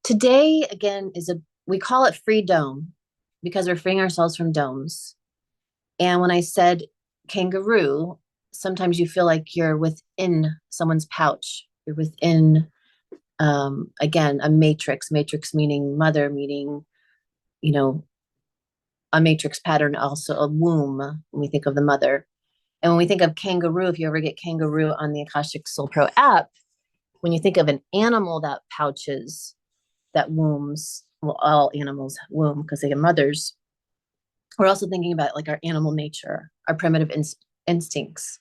Today, again, we call it freedome because we're freeing ourselves from domes. And when I said kangaroo, sometimes you feel like you're within someone's pouch. You're within, again, a matrix meaning mother, meaning, you know, a matrix pattern, also a womb when we think of the mother. And when we think of kangaroo, if you ever get kangaroo on the Akashic Soul Pro app, when you think of an animal that pouches, that wombs, well, all animals womb because they have mothers. We're also thinking about like our animal nature, our primitive instincts.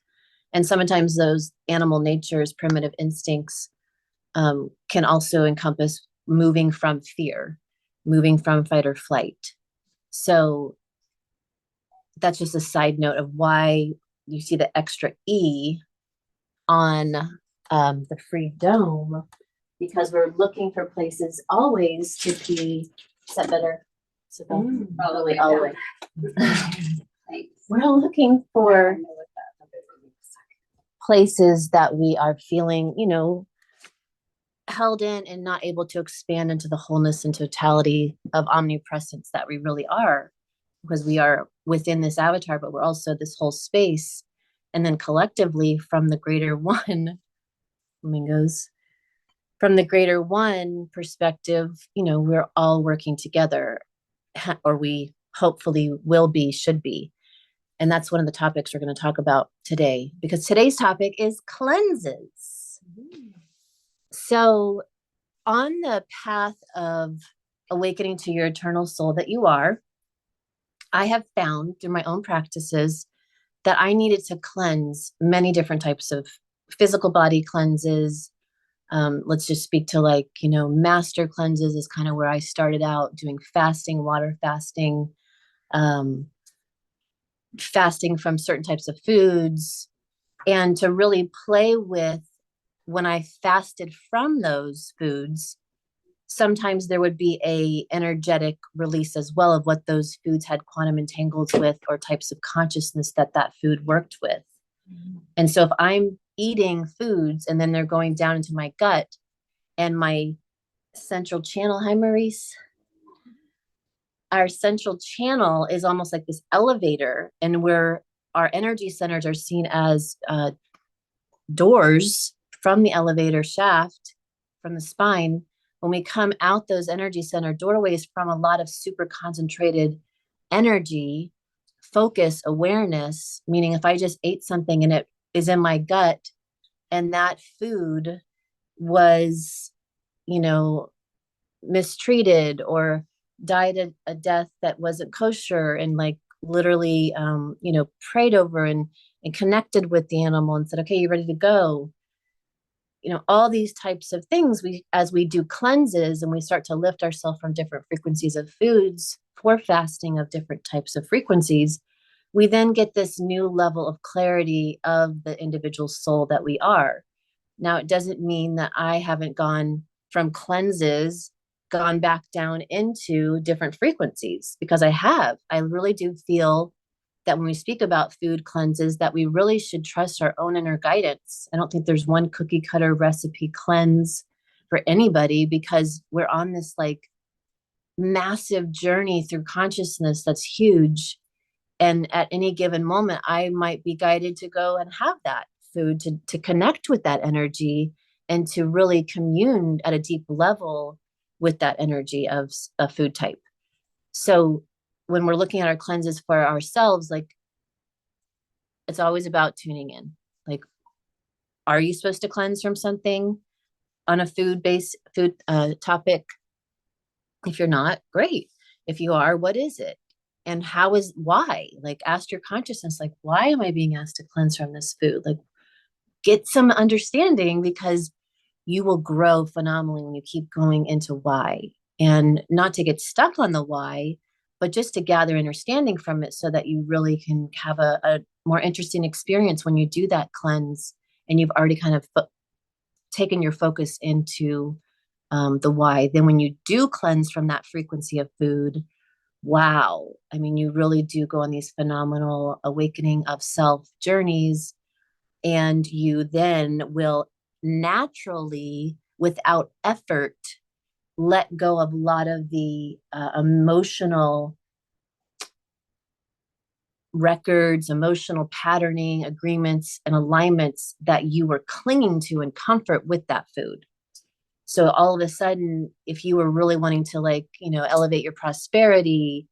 And sometimes those animal natures, primitive instincts, can also encompass moving from fear, moving from fight or flight. So that's just a side note of why you see the extra E on the free dome, because we're looking for places always to be set better. So all the way, all the way. We're looking for places that we are feeling, held in and not able to expand into the wholeness and totality of omnipresence that we really are, because we are within this avatar, but we're also this whole space. And then collectively from the greater one, flamingos, from the greater one perspective, we're all working together, or we hopefully will be, should be. And that's one of the topics we're going to talk about today, because today's topic is cleanses. So on the path of awakening to your eternal soul that you are, I have found through my own practices that I needed to cleanse many different types of physical body cleanses. Let's just speak to master cleanses is kind of where I started out doing fasting, water fasting, fasting from certain types of foods, and to really play with when I fasted from those foods. Sometimes there would be a energetic release as well of what those foods had quantum entangled with, or types of consciousness that food worked with. And so if I'm eating foods and then they're going down into my gut and my central channel, hi Maurice, our central channel is almost like this elevator, and where our energy centers are seen as doors from the elevator shaft, from the spine. When we come out those energy center doorways from a lot of super concentrated energy, focus, awareness, meaning if I just ate something and it is in my gut, and that food was, mistreated or died a death that wasn't kosher, and literally, prayed over and connected with the animal and said, okay, you ready to go? All these types of things, as we do cleanses and we start to lift ourselves from different frequencies of foods for fasting of different types of frequencies, we then get this new level of clarity of the individual soul that we are. Now, it doesn't mean that I haven't gone from cleanses, gone back down into different frequencies, because I really do feel that when we speak about food cleanses, that we really should trust our own inner guidance. I don't think there's one cookie cutter recipe cleanse for anybody, because we're on this massive journey through consciousness that's huge. And at any given moment, I might be guided to go and have that food to connect with that energy and to really commune at a deep level with that energy of a food type. So when we're looking at our cleanses for ourselves, it's always about tuning in. Are you supposed to cleanse from something on a food topic? If you're not, great. If you are, what is it? And why? Ask your consciousness, why am I being asked to cleanse from this food? Get some understanding, because you will grow phenomenally when you keep going into why, and not to get stuck on the why, but just to gather understanding from it, so that you really can have a more interesting experience when you do that cleanse and you've already kind of taken your focus into the why. Then when you do cleanse from that frequency of food, wow, I mean, you really do go on these phenomenal awakening of self journeys, and you then will naturally, without effort, let go of a lot of the emotional records, emotional patterning, agreements, and alignments that you were clinging to in comfort with that food. So all of a sudden, if you were really wanting to, like, elevate your prosperity,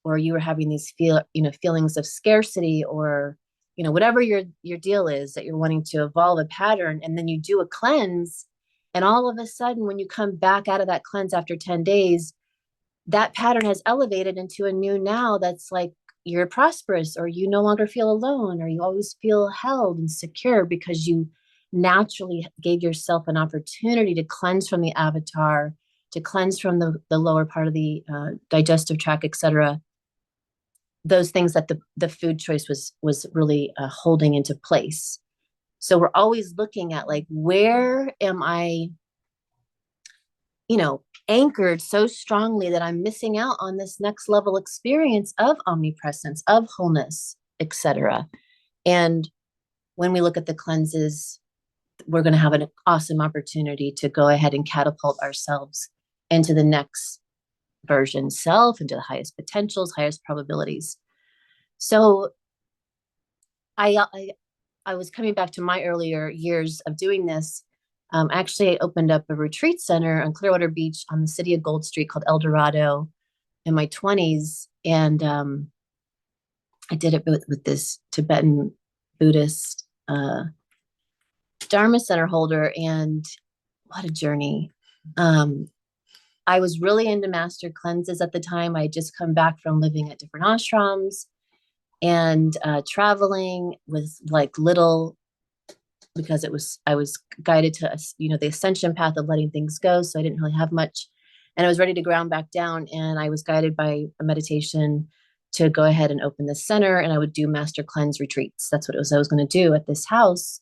or you were having these feelings of scarcity, or whatever your deal is that you're wanting to evolve a pattern, and then you do a cleanse, and all of a sudden when you come back out of that cleanse after 10 days, that pattern has elevated into a new now that's like you're prosperous, or you no longer feel alone, or you always feel held and secure because you naturally gave yourself an opportunity to cleanse from the avatar, to cleanse from the lower part of the digestive tract, etc. Those things that the food choice was really holding into place. So we're always looking at, like, where am I anchored so strongly that I'm missing out on this next level experience of omnipresence, of wholeness, etc. And when we look at the cleanses, we're going to have an awesome opportunity to go ahead and catapult ourselves into the next version self, into the highest potentials, highest probabilities. So I was coming back to my earlier years of doing this. Actually, I opened up a retreat center on Clearwater Beach on the city of Gold Street called El Dorado in my 20s. And I did it with this Tibetan Buddhist Dharma center holder. And what a journey. I was really into master cleanses at the time. I had just come back from living at different ashrams and traveling with like little, because I was guided to the ascension path of letting things go, so I didn't really have much, and I was ready to ground back down, and I was guided by a meditation to go ahead and open this center, and I would do master cleanse retreats. That's what it was I was going to do at this house.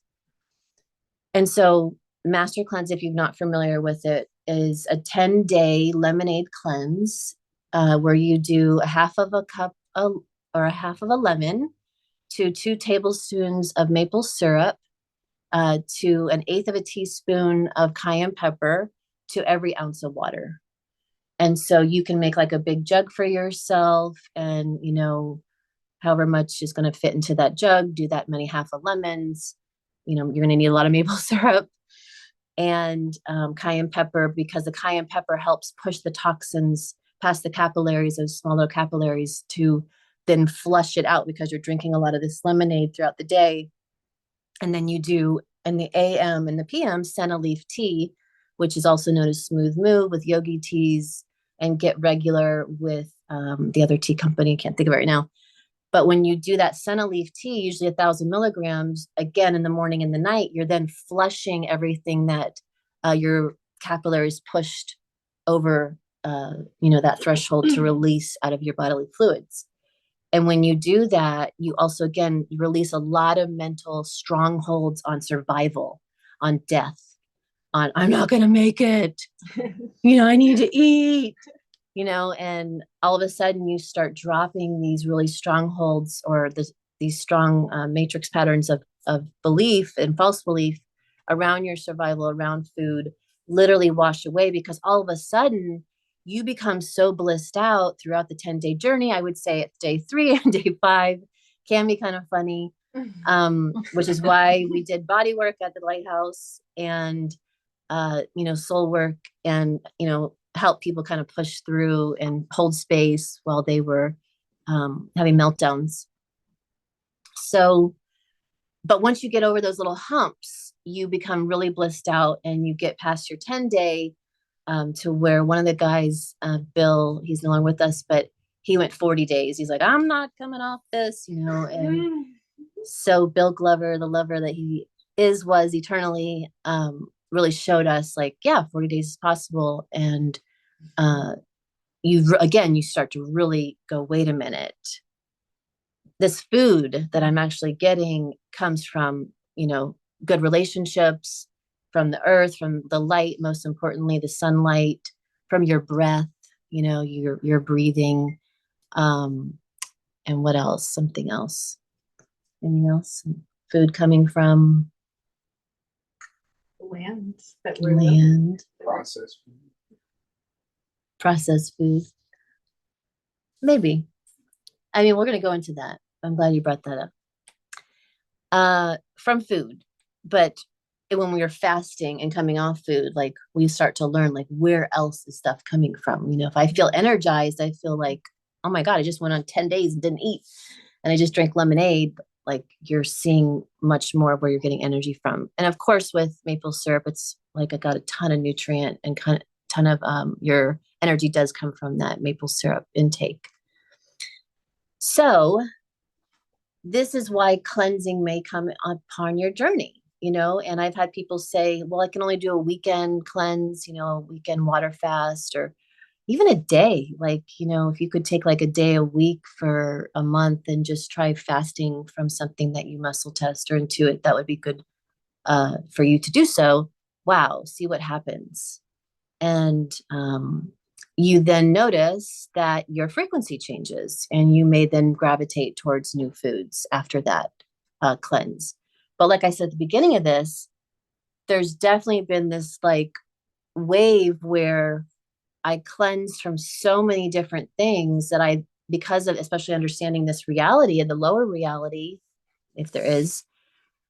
And so master cleanse, if you're not familiar with it, is a 10-day lemonade cleanse where you do a half of a cup or a half of a lemon to 2 tablespoons of maple syrup, to an eighth of a teaspoon of cayenne pepper to every ounce of water. And so you can make like a big jug for yourself, and however much is going to fit into that jug, do that many half of lemons. You're going to need a lot of maple syrup and cayenne pepper, because the cayenne pepper helps push the toxins past the capillaries, those smaller capillaries, to then flush it out, because you're drinking a lot of this lemonade throughout the day. And then you do in the AM and the PM senna leaf tea, which is also known as smooth move, with yogi teas, and get regular with the other tea company. Can't think of it right now. But when you do that senna leaf tea, usually 1,000 milligrams, again in the morning and the night, you're then flushing everything that your capillaries pushed over, that threshold to release out of your bodily fluids. And when you do that, you also, again, release a lot of mental strongholds on survival, on death, on I'm not going to make it, I need to eat, and all of a sudden you start dropping these really strongholds, or these strong matrix patterns of belief and false belief around your survival, around food, literally wash away, because all of a sudden you become so blissed out throughout the 10-day journey. I would say it's day 3 and day 5 can be kind of funny, which is why we did body work at the lighthouse, and soul work, and help people kind of push through and hold space while they were having meltdowns. So, but once you get over those little humps, you become really blissed out, and you get past your 10-day, to where one of the guys, Bill, he's no longer with us, but he went 40 days. He's like, I'm not coming off this, and so Bill Glover, the lover that he was eternally, really showed us, like, yeah, 40 days is possible. And you start to really go, wait a minute, this food that I'm actually getting comes from, good relationships, from the earth, from the light, most importantly, the sunlight, from your breath, your breathing. And what else? Something else. Anything else? Food coming from land that we're land. Processed food. Processed food. Maybe. I mean, we're going to go into that. I'm glad you brought that up. From food, but when we are fasting and coming off food, like we start to learn like where else is stuff coming from. If I feel energized, I feel like, oh my God, I just went on 10 days and didn't eat and I just drank lemonade. Like you're seeing much more of where you're getting energy from. And of course, with maple syrup, it's like I got a ton of nutrient and ton of your energy does come from that maple syrup intake. So this is why cleansing may come upon your journey, and I've had people say, well, I can only do a weekend cleanse, a weekend water fast, or even a day. Like, if you could take like a day a week for a month and just try fasting from something that you muscle test or intuit, that would be good for you to do so. Wow, see what happens. And you then notice that your frequency changes and you may then gravitate towards new foods after that cleanse. But like I said at the beginning of this, there's definitely been this like wave where I cleansed from so many different things that because of especially understanding this reality and the lower reality, if there is,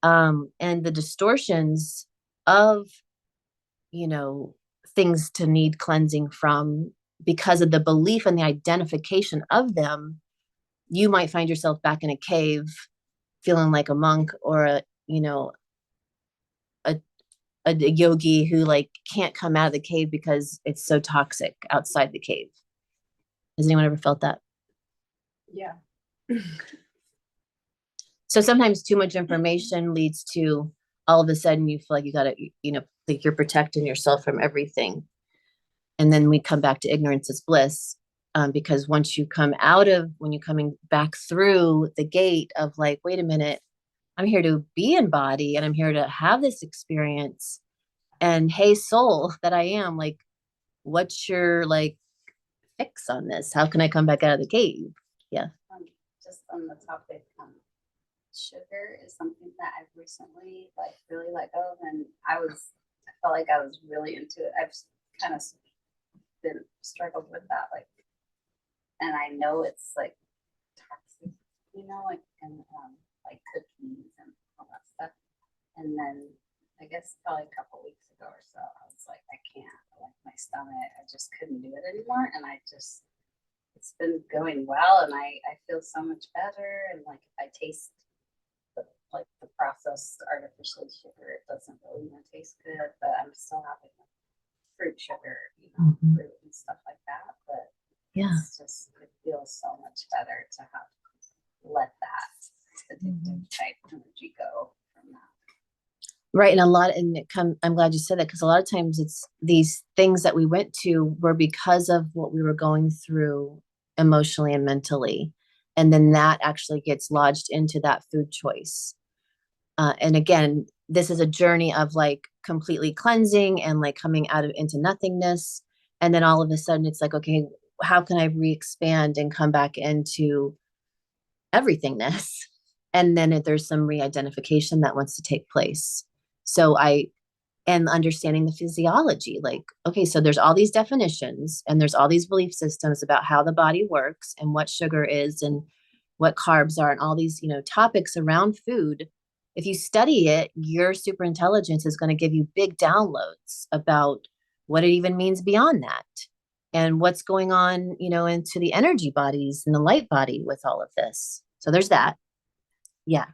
and the distortions of, you know, things to need cleansing from because of the belief and the identification of them, you might find yourself back in a cave feeling like a monk or a, a yogi who like can't come out of the cave because it's so toxic outside the cave. Has anyone ever felt that? Yeah. So sometimes too much information leads to all of a sudden you feel like you gotta, like you're protecting yourself from everything. And then we come back to ignorance is bliss. Because when you're coming back through the gate of like, wait a minute, I'm here to be in body and I'm here to have this experience. And hey, soul that I am, like, what's your like fix on this? How can I come back out of the cave? Yeah. Just on the topic, sugar is something that I've recently like really let go of, and I felt like I was really into it. I've kind of been struggled with that, like, and I know it's like toxic, like, and like cookies and all that stuff. And then I guess probably a couple weeks ago or so, I was like, I can't, like my stomach, I just couldn't do it anymore. And it's been going well, and I feel so much better. And like if I taste the processed artificial sugar, it doesn't really even taste good, but I'm still having fruit sugar, fruit and stuff like that. But yeah, it feels so much better to have let that addictive type energy go from that. right. I'm glad you said that, because a lot of times it's these things that we went to were because of what we were going through emotionally and mentally, and then that actually gets lodged into that food choice. And again, this is a journey of like completely cleansing and like coming out of into nothingness, and then all of a sudden it's like, okay, how can I re-expand and come back into everythingness? And then there's some re-identification that wants to take place. So and understanding the physiology, like, okay, so there's all these definitions and there's all these belief systems about how the body works and what sugar is and what carbs are and all these, topics around food. If you study it, your super intelligence is going to give you big downloads about what it even means beyond that and what's going on, into the energy bodies and the light body with all of this. So there's that. Yeah.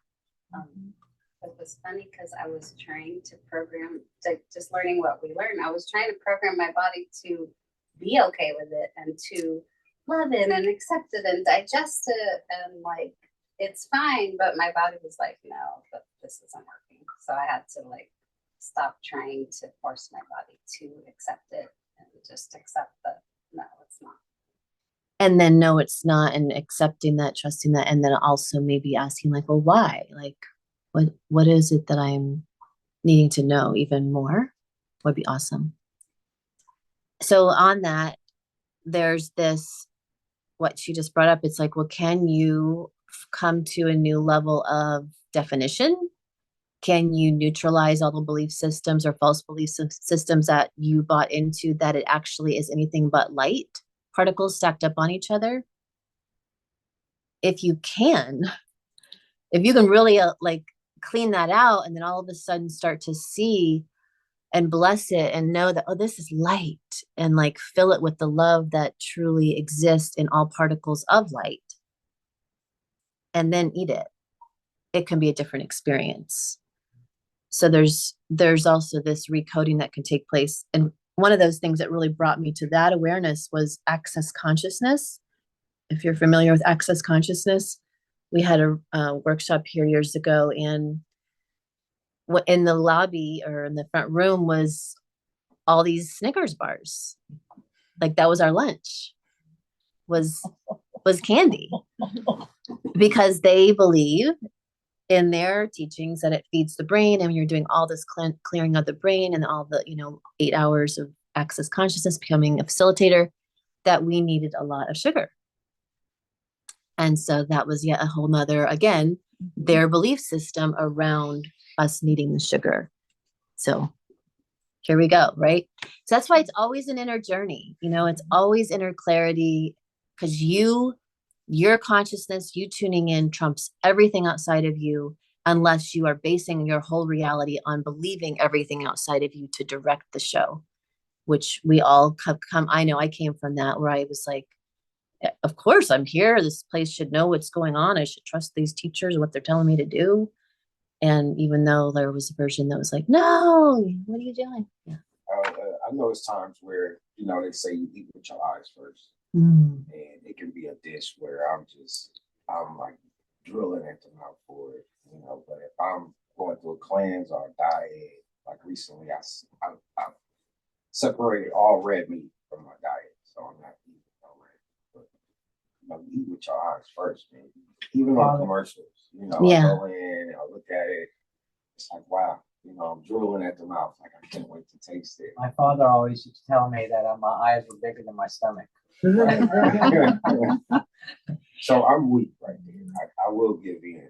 It was funny because I was trying to program, just learning what we learned. I was trying to program my body to be okay with it and to love it and accept it and digest it and like it's fine. But my body was like, no, but this isn't working. So I had to like stop trying to force my body to accept it and just accept that no, it's not. And then no, it's not, and accepting that, trusting that, and then also maybe asking like, well, why? Like, what is it that I'm needing to know even more? Would be awesome. So on that, there's this, what she just brought up. It's like, well, can you come to a new level of definition? Can you neutralize all the belief systems or false belief systems that you bought into, that it actually is anything but light particles stacked up on each other? If you can, if you can really like clean that out, and then all of a sudden start to see and bless it and know that, oh, this is light, and like fill it with the love that truly exists in all particles of light, and then eat it, it can be a different experience. So there's also this recoding that can take place. And one of those things that really brought me to that awareness was access consciousness. If you're familiar with access consciousness, we had a workshop here years ago, and in the lobby or in the front room was all these Snickers bars. Like that was our lunch, was candy, because they believe in their teachings that it feeds the brain, and you're doing all this clearing of the brain and all the 8 hours of access consciousness, becoming a facilitator, that we needed a lot of sugar. And so that was yet a whole nother, again, their belief system around us needing the sugar. So here we go, right? So that's why it's always an inner journey. It's always inner clarity, because your consciousness, you tuning in, trumps everything outside of you, unless you are basing your whole reality on believing everything outside of you to direct the show, which we all come. I know I came from that, where I was like, of course I'm here. This place should know what's going on. I should trust these teachers, what they're telling me to do. And even though there was a version that was like, no, what are you doing? Yeah. I know it's times where, they say you eat with your eyes first. Mm. And it can be a dish where I'm like drilling at the mouth for it, but if I'm going through a cleanse or a diet, like recently I separated all red meat from my diet. So I'm not eating no red. But eat with your eyes first, man. Even on commercials, I go in and I look at it. It's like, wow, I'm drooling at the mouth. Like, I can't wait to taste it. My father always used to tell me that my eyes were bigger than my stomach. So I'm weak right there. I will give in,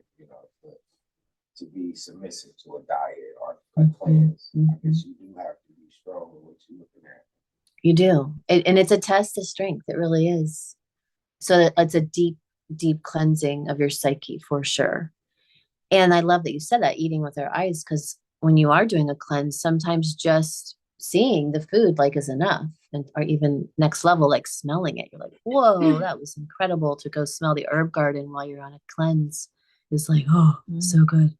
to be submissive to a diet or a cleanse. I guess you do have to be strong in what you're looking at. You do. And it's a test of strength. It really is. So it's a deep, deep cleansing of your psyche for sure. And I love that you said that, eating with our eyes, because when you are doing a cleanse, sometimes just seeing the food is enough, or even next level, like smelling it. You're like, whoa, that was incredible. To go smell the herb garden while you're on a cleanse is like, oh, so good.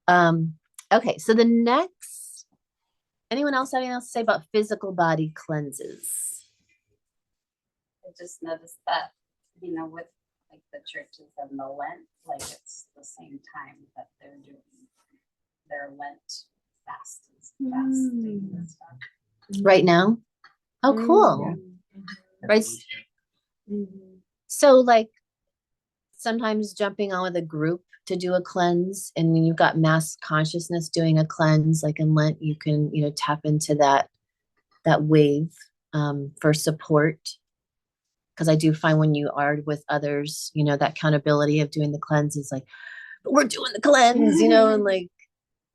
Okay, so the next, anyone else have anything else to say about physical body cleanses? I just noticed that, with the churches and the Lent, it's the same time that they're doing their Lent fasting and stuff. Right now? Oh, cool. Yeah. Right. So sometimes jumping on with a group to do a cleanse, and then you've got mass consciousness doing a cleanse, like in Lent, you can, tap into that wave for support. Because I do find when you are with others, that accountability of doing the cleanse is like, we're doing the cleanse, and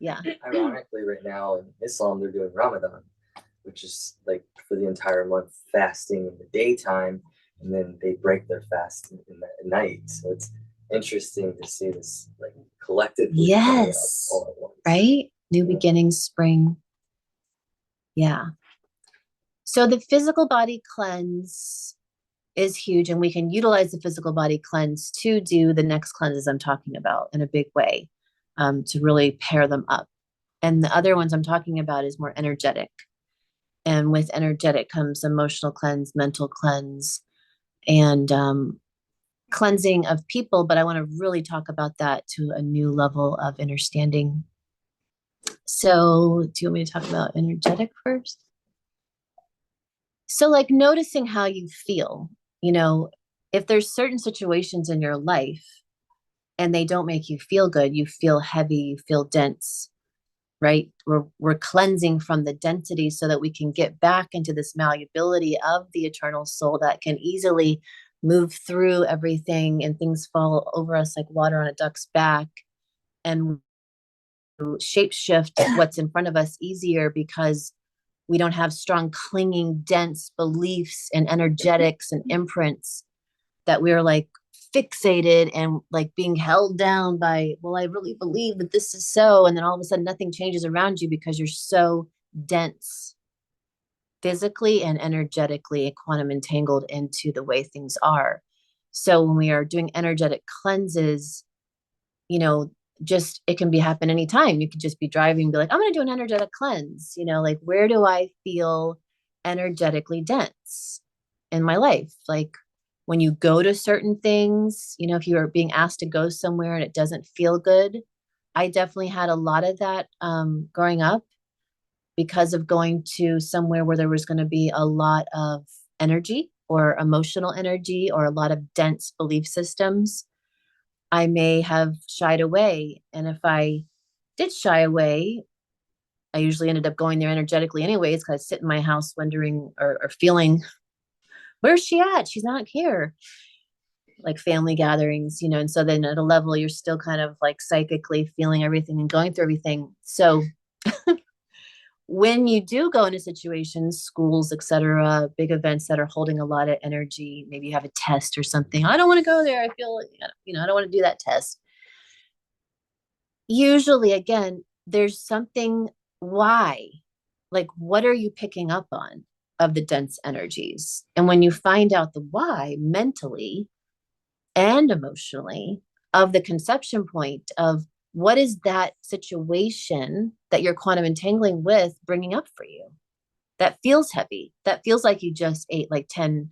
yeah. Ironically, right now in Islam, they're doing Ramadan, which is for the entire month fasting in the daytime, and then they break their fast in the night. So it's interesting to see this collectively. Yes. All at once. Right? New beginnings, spring. Yeah. So the physical body cleanse is huge, and we can utilize the physical body cleanse to do the next cleanses I'm talking about in a big way, to really pair them up. And the other ones I'm talking about is more energetic. And with energetic comes emotional cleanse, mental cleanse, and cleansing of people. But I want to really talk about that to a new level of understanding. So do you want me to talk about energetic first? So noticing how you feel, if there's certain situations in your life and they don't make you feel good, you feel heavy, you feel dense, right? We're cleansing from the density so that we can get back into this malleability of the eternal soul that can easily move through everything, and things fall over us like water on a duck's back. And shape shift what's in front of us easier because we don't have strong, clinging, dense beliefs and energetics and imprints that we're like fixated and like being held down by, well, I really believe that this is so. And then all of a sudden nothing changes around you because you're so dense physically and energetically quantum entangled into the way things are. So when we are doing energetic cleanses, you know, just it can be happen anytime. You could just be driving and be like, I'm going to do an energetic cleanse. You know, like, where do I feel energetically dense in my life? Like, when you go to certain things, you know, if you are being asked to go somewhere and it doesn't feel good. I definitely had a lot of that growing up because of going to somewhere where there was going to be a lot of energy or emotional energy or a lot of dense belief systems. I may have shied away. And if I did shy away, I usually ended up going there energetically anyways, because I sit in my house wondering or feeling, where's she at? She's not here. Like family gatherings, you know, and so then at a level, you're still kind of like psychically feeling everything and going through everything. So when you do go into situations, schools, etc., big events that are holding a lot of energy, maybe you have a test or something. I don't want to go there. I feel, you know, I don't want to do that test. Usually, again, there's something. Why? Like, what are you picking up on of the dense energies? And when you find out the why mentally and emotionally of the conception point of what is that situation that you're quantum entangling with bringing up for you, that feels heavy, that feels like you just ate like 10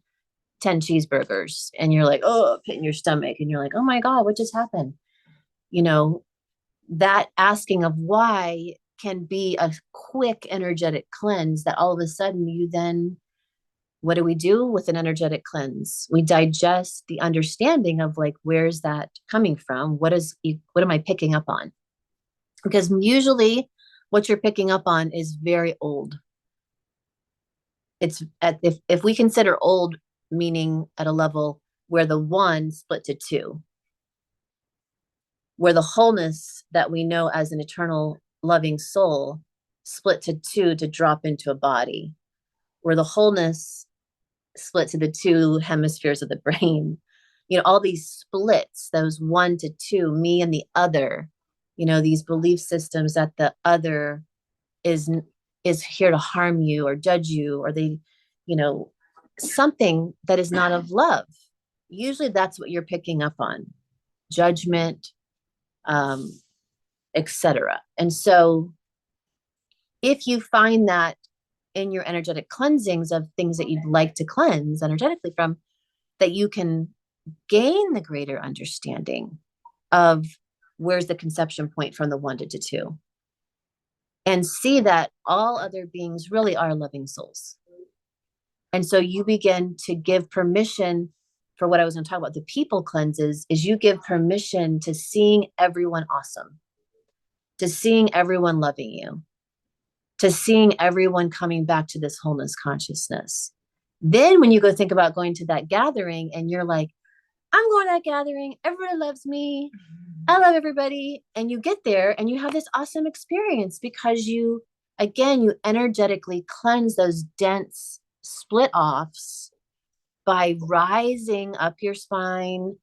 cheeseburgers and you're like, oh, pit in your stomach. And you're like, oh my God, what just happened? You know, that asking of why can be a quick energetic cleanse that all of a sudden you then, what do we do with an energetic cleanse? We digest the understanding of like, where's that coming from? What am I picking up on? Because usually what you're picking up on is very old. It's if we consider old meaning at a level where the one split to two, where the wholeness that we know as an eternal loving soul split to two to drop into a body, where the wholeness split to the two hemispheres of the brain. You know, all these splits, those 1 to 2, me and the other, you know, these belief systems that the other is here to harm you or judge you, or they, you know, something that is not of love. Usually that's what you're picking up on. Judgment, etc. And so if you find that in your energetic cleansings of things that you'd like to cleanse energetically from, that you can gain the greater understanding of where's the conception point from the 1 to 2, and see that all other beings really are loving souls. And so you begin to give permission for what I was going to talk about, the people cleanses, is you give permission to seeing everyone awesome, to seeing everyone loving you, to seeing everyone coming back to this wholeness consciousness. Then when you go think about going to that gathering and you're like, I'm going to that gathering, everybody loves me, I love everybody. And you get there and you have this awesome experience because you energetically cleanse those dense split offs by rising up your spine,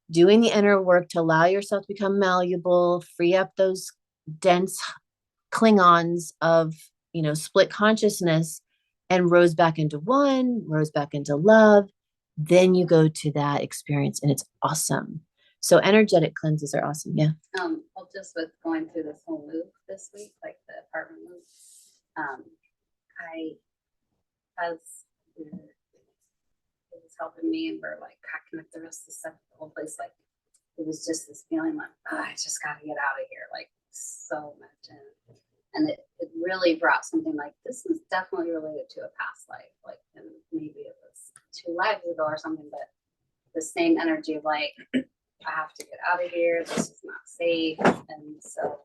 doing the inner work to allow yourself to become malleable, free up those dense Klingons of, you know, split consciousness, and rose back into one, rose back into love. Then you go to that experience and it's awesome. So energetic cleanses are awesome. Yeah. Well, just with going through this whole move this week, like the apartment move, I was it was helping me, and we're like packing up the rest of the stuff at the whole place. Like, it was just this feeling like, oh, I just got to get out of here, like so much. And it really brought something like, this is definitely related to a past life, like, and maybe it was 2 lives ago or something, but the same energy of like, I have to get out of here, this is not safe. And so,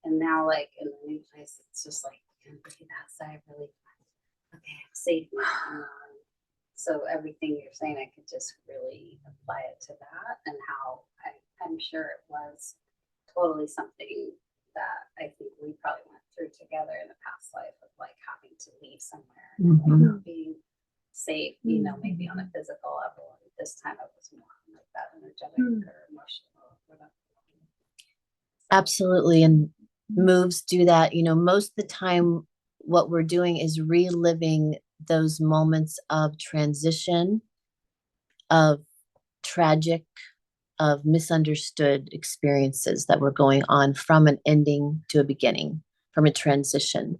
and now like in the new place, it's just like, I can breathe outside really, okay, I'm safe now. So everything you're saying, I could just really apply it to that, and how I'm sure it was totally something that I think we probably went through together in the past life of like having to leave somewhere, Mhm. like not being safe, you know, maybe on a physical level. And this time it was more on like that energetic or emotional, whatever. Absolutely. And moves do that. You know, most of the time, what we're doing is reliving those moments of transition, of tragic, of misunderstood experiences that were going on from an ending to a beginning, from a transition.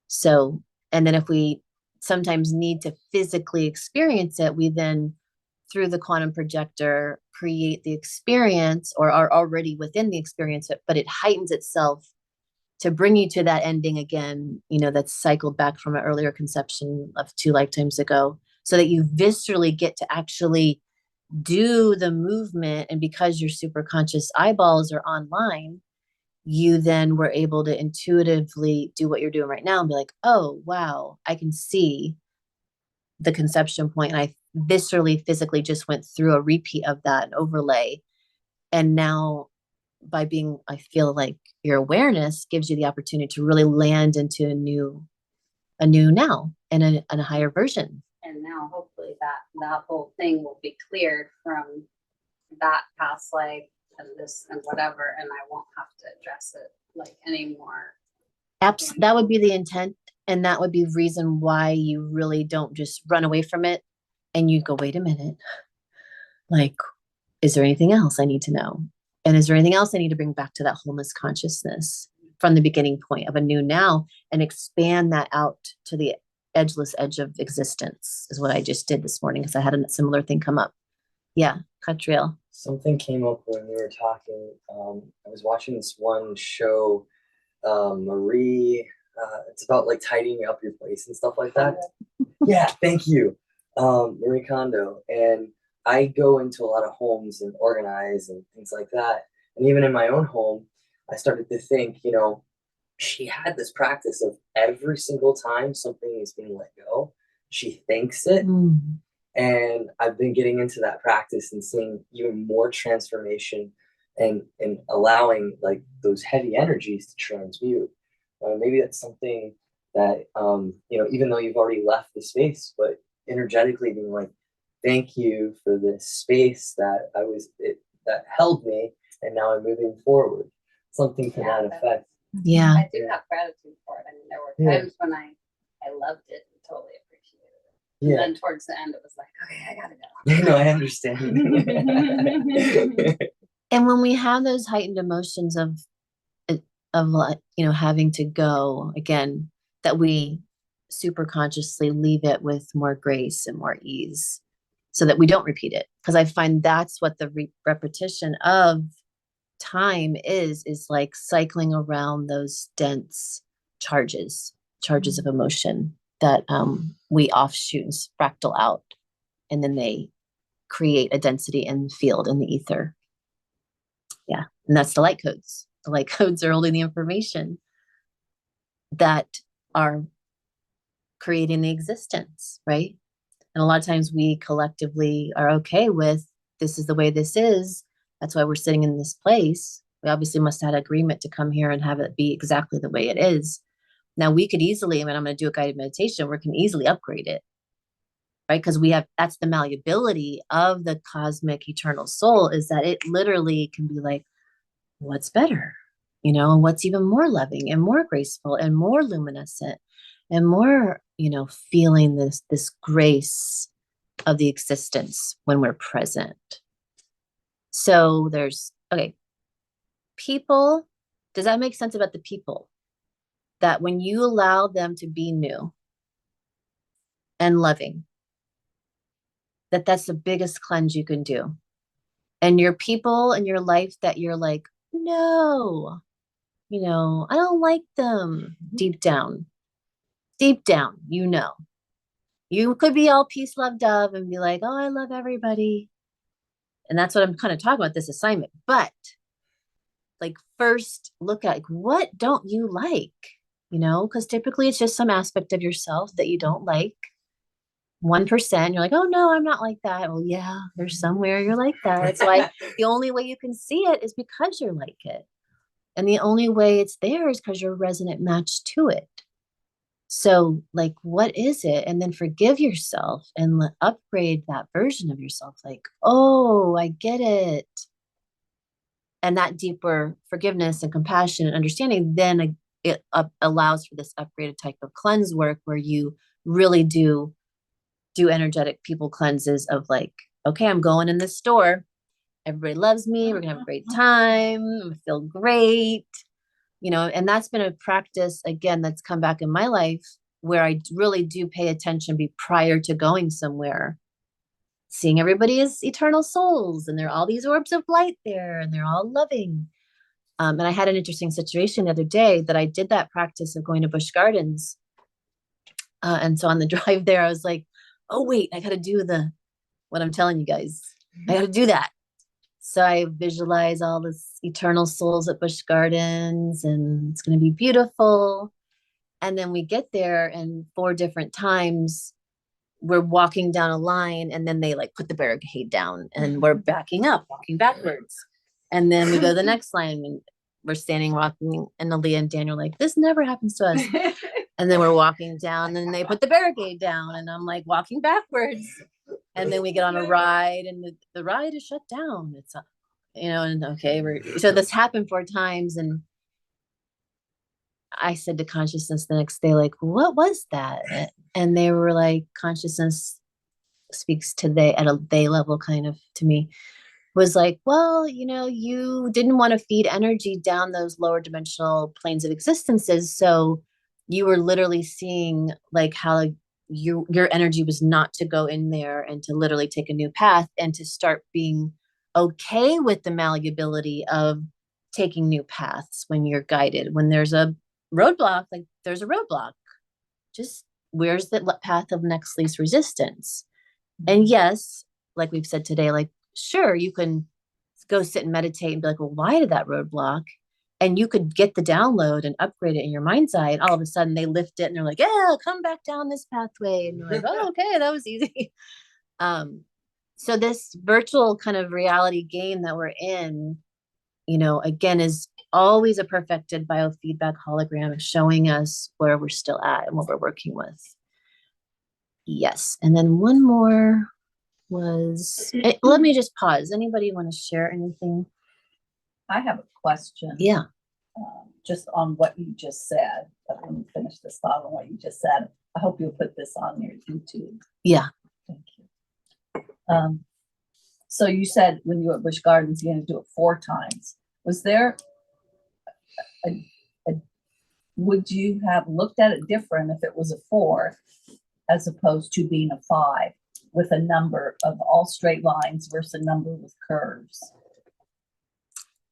So, and then if we sometimes need to physically experience it, we then, through the quantum projector, create the experience or are already within the experience, but it heightens itself to bring you to that ending again, you know, that's cycled back from an earlier conception of 2 lifetimes ago, so that you viscerally get to actually do the movement. And because your super conscious eyeballs are online, you then were able to intuitively do what you're doing right now and be like, oh, wow, I can see the conception point. And I viscerally, physically just went through a repeat of that, an overlay. And now by being, I feel like your awareness gives you the opportunity to really land into a new now and a higher version. And now hopefully that whole thing will be cleared from that past life and this and whatever, and I won't have to address it like anymore. That would be the intent. And that would be the reason why you really don't just run away from it and you go, wait a minute, like, is there anything else I need to know? And is there anything else I need to bring back to that wholeness consciousness from the beginning point of a new now, and expand that out to the edgeless edge of existence is what I just did this morning, because I had a similar thing come up. Yeah, Catriel. Something came up when we were talking. I was watching this one show, Marie. It's about like tidying up your place and stuff like that. Yeah, thank you, Marie Kondo. And I go into a lot of homes and organize and things like that. And even in my own home, I started to think, you know, she had this practice of every single time something is being let go, she thinks it. And I've been getting into that practice and seeing even more transformation and allowing like those heavy energies to transmute. Maybe that's something that, you know, even though you've already left the space, but energetically being like, thank you for this space that that held me, and now I'm moving forward. Something to that effect. Yeah. I do have gratitude for it. I mean, there were times when I loved it and totally appreciated it. And then towards the end, it was like, okay, I gotta go. No, I understand. And when we have those heightened emotions of you know, having to go again, that we super consciously leave it with more grace and more ease, so that we don't repeat it. Because I find that's what the repetition of time is like cycling around those dense charges of emotion that we offshoot and fractal out, and then they create a density and field in the ether. Yeah, and that's the light codes. The light codes are holding the information that are creating the existence, right? And a lot of times we collectively are okay with, this is the way this is. That's why we're sitting in this place. We obviously must have had agreement to come here and have it be exactly the way it is. Now we could easily, I mean, I'm going to do a guided meditation, we can easily upgrade it, right? Because that's the malleability of the cosmic eternal soul, is that it literally can be like, what's better, you know, and what's even more loving and more graceful and more luminescent and more, you know, feeling this grace of the existence when we're present. So okay, people, does that make sense about the people? That when you allow them to be new and loving, that's the biggest cleanse you can do. And your people in your life that you're like, no, you know, I don't like them, deep down, you know. You could be all peace, love, dove and be like, oh, I love everybody. And that's what I'm kind of talking about this assignment. But like, first look at, like, what don't you like? You know, because typically it's just some aspect of yourself that you don't like. 1%, you're like, oh no, I'm not like that. Well, yeah, there's somewhere you're like that. That's why the only way you can see it is because you're like it. And the only way it's there is because you're a resonant match to it. So, like, what is it? And then forgive yourself and upgrade that version of yourself. Like, oh, I get it. And that deeper forgiveness and compassion and understanding, then it allows for this upgraded type of cleanse work where you really do energetic people cleanses of like, okay, I'm going in this store. Everybody loves me. We're gonna have a great time. I'm gonna feel great. And that's been a practice again that's come back in my life where I really do pay attention prior to going somewhere, seeing everybody as eternal souls, and there are all these orbs of light there, and they're all loving. And I had an interesting situation the other day that I did that practice of going to Busch Gardens. And so on the drive there, I was like, oh, wait, I got to do what I'm telling you guys. I got to do that. So I visualize all this eternal souls at Busch Gardens, and it's going to be beautiful. And then we get there, and 4 different times we're walking down a line, and then they like put the barricade down, and we're backing up, walking backwards. And then we go to the next line, and we're standing, walking, and Aaliyah and Daniel are like, this never happens to us. And then we're walking down, and they put the barricade down, and I'm like walking backwards. And then we get on a ride, and the ride is shut down. It's and okay, so this happened 4 times, and I said to consciousness the next day, like, what was that? And they were like, consciousness speaks to they at a they level kind of to me, was like, well, you didn't want to feed energy down those lower dimensional planes of existences. So you were literally seeing like how your energy was not to go in there and to literally take a new path and to start being okay with the malleability of taking new paths when you're guided. When there's a roadblock, like there's a roadblock, just where's the path of next least resistance? And yes, like we've said today, like, sure, you can go sit and meditate and be like, well, why did that roadblock? And you could get the download and upgrade it in your mind's eye. And all of a sudden they lift it and they're like, yeah, come back down this pathway. And you're like, oh, okay, that was easy. So this virtual kind of reality game that we're in, again, is always a perfected biofeedback hologram showing us where we're still at and what we're working with. Yes. And then one more was, let me just pause. Anybody want to share anything? I have a question. Yeah. Just on what you just said. But let me finish this thought on what you just said. I hope you'll put this on your YouTube. Yeah. Thank you. So you said when you were at Busch Gardens, you're going to do it 4 times. Was there would you have looked at it different if it was a 4 as opposed to being a 5 with a number of all straight lines versus a number with curves?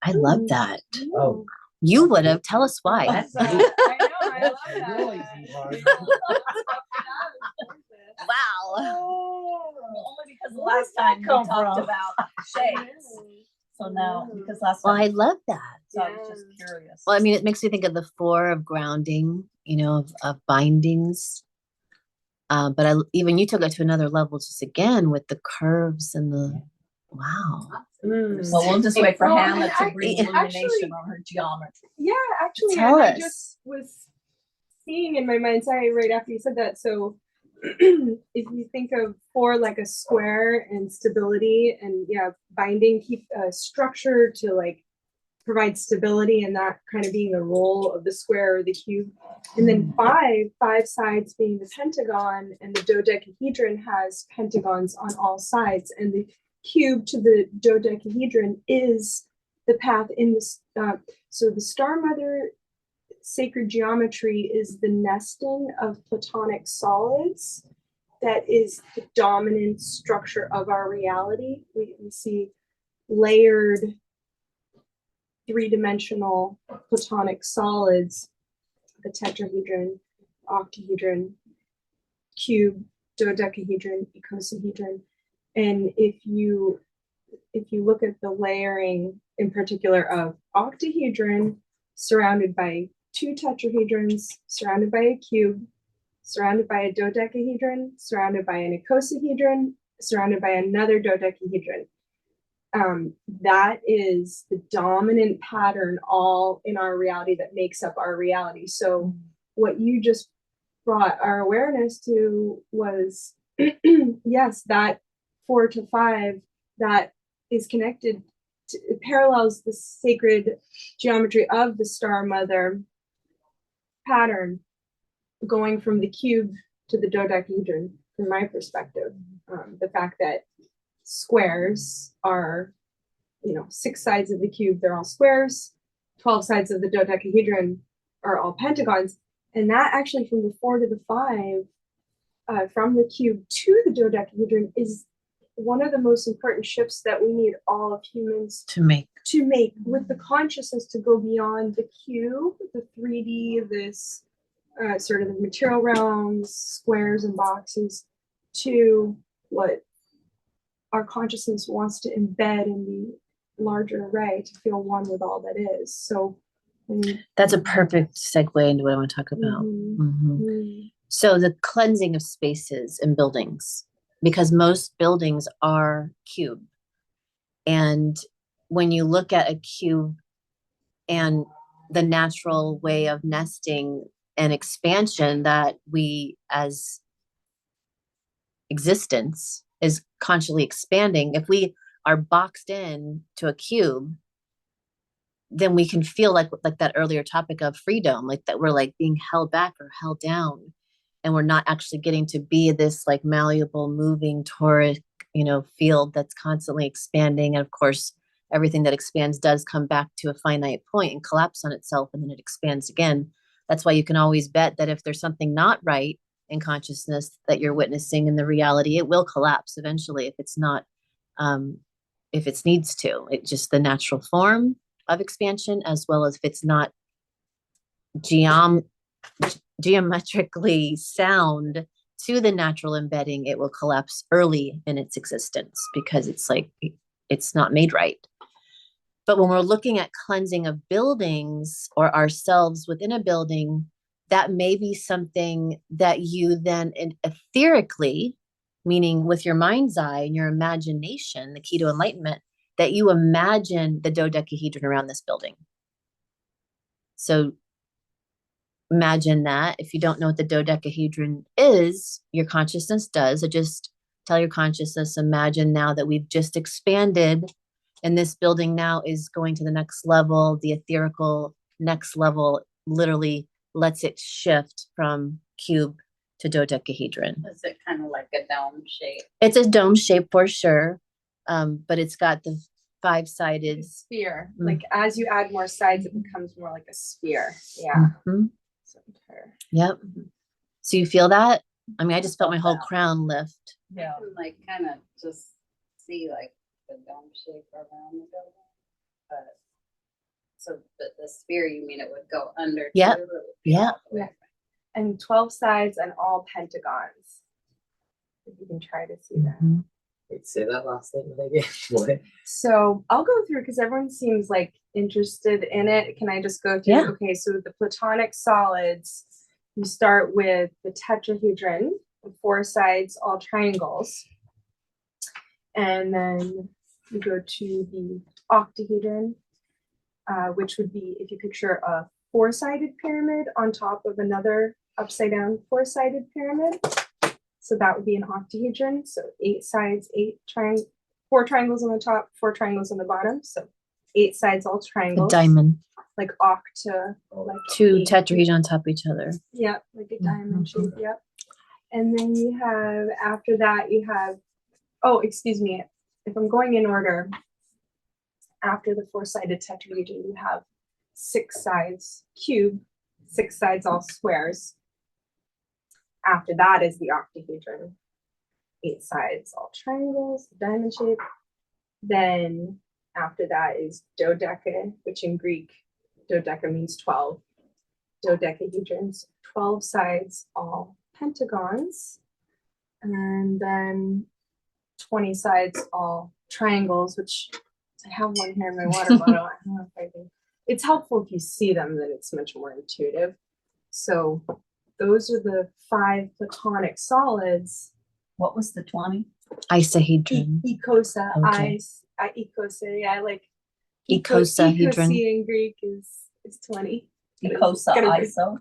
I love that. Oh. You would have. Tell us why. I know, I love That's that. really easy part. Wow. Only because the last time we talked about shapes. So now, because last Well, time, I love that. so I was just curious. Well, I mean, it makes me think of the 4 of grounding, of bindings. But even you took it to another level, just again with the curves and the wow. Well, we'll just wait for Well, Hannah to I- bring actually- illumination on her geometry. Yeah, actually, Tell and I us. just was seeing in my mind's eye right after you said that. So if you think of 4 like a square and stability and binding, keep a structure to like provide stability, and that kind of being the role of the square or the cube. And then 5 sides being the pentagon, and the dodecahedron has pentagons on all sides, and the cube to the dodecahedron is the path in this. So the Star Mother sacred geometry is the nesting of platonic solids that is the dominant structure of our reality. We see layered 3-dimensional platonic solids, the tetrahedron, octahedron, cube, dodecahedron, icosahedron. And if you look at the layering in particular of octahedron surrounded by 2 tetrahedrons, surrounded by a cube, surrounded by a dodecahedron, surrounded by an icosahedron, surrounded by another dodecahedron. that is the dominant pattern all in our reality that makes up our reality. So what you just brought our awareness to was, yes, that 4 to 5 that is connected to, it parallels the sacred geometry of the star mother pattern, going from the cube to the dodecahedron from my perspective. The fact that squares are, 6 sides of the cube, they're all squares, 12 sides of the dodecahedron are all pentagons. And that actually from the 4 to the 5, from the cube to the dodecahedron is one of the most important shifts that we need all of humans To make. with the consciousness to go beyond the cube, the 3D, this sort of the material realms, squares and boxes, to what our consciousness wants to embed in the larger array to feel one with all that is. So That's a perfect segue into what I want to talk about. So the cleansing of spaces and buildings, because most buildings are cube. And when you look at a cube and the natural way of nesting and expansion that we as existence is consciously expanding, if we are boxed in to a cube, then we can feel like that earlier topic of freedom, like that we're like being held back or held down, and we're not actually getting to be this like malleable, moving, toric, field that's constantly expanding. And of course, everything that expands does come back to a finite point and collapse on itself, and then it expands again. That's why you can always bet that if there's something not right in consciousness that you're witnessing in the reality, it will collapse eventually if it's not, if it needs to. It's just the natural form of expansion, as well as if it's not geometrically sound to the natural embedding, it will collapse early in its existence because it's like it's not made right. But when we're looking at cleansing of buildings or ourselves within a building, that may be something that you then etherically, meaning with your mind's eye and your imagination, the key to enlightenment, that you imagine the dodecahedron around this building. So imagine that. If you don't know what the dodecahedron is, your consciousness does. So just tell your consciousness, imagine now that we've just expanded and this building now is going to the next level. The etherical next level literally lets it shift from cube to dodecahedron. Is it kind of like a dome shape? It's a dome shape for sure, but it's got the 5-sided sphere. Like as you add more sides, it becomes more like a sphere. Yeah. Yep. So you feel that? I mean, I just felt my whole crown lift. Yeah. I can like kind of just see like the dome shape around the building. But the sphere, you mean it would go under? Yeah. too, or would be Yeah. all the way? And 12 sides and all pentagons. If you can try to see that. Wait, say that last statement again. What? So I'll go through because everyone seems like interested in it. Can I just go through? Yeah. Okay, so the platonic solids, you start with the tetrahedron, the 4 sides, all triangles. And then you go to the octahedron, which would be, if you picture a 4-sided pyramid on top of another upside down 4-sided pyramid. So that would be an octahedron. So 8 sides, 4 triangles on the top, 4 triangles on the bottom. So 8 sides, all A triangles. diamond. Like octa, like 2 8. tetrahedron on top of each other. Yeah, like a diamond shape. Yep. And then you have, after that, you have, oh, excuse me, if I'm going in order, after the 4-sided tetrahedron, you have 6 sides cube, 6 sides all squares. After that is the octahedron, 8 sides all triangles, diamond shape. Then after that is dodeca, which in Greek, dodeca means 12. Dodecahedrons, 12 sides all pentagons. And then 20 sides all triangles, which I have one here in my water bottle. I don't know if I can. It's helpful if you see them, then it's much more intuitive. So those are the 5 platonic solids. What was the 20? Icahedron. Icosa, Okay. Icosahedron. Yeah, I like Icosahedron. in Greek is 20. Ecosa Gotta break- ISO.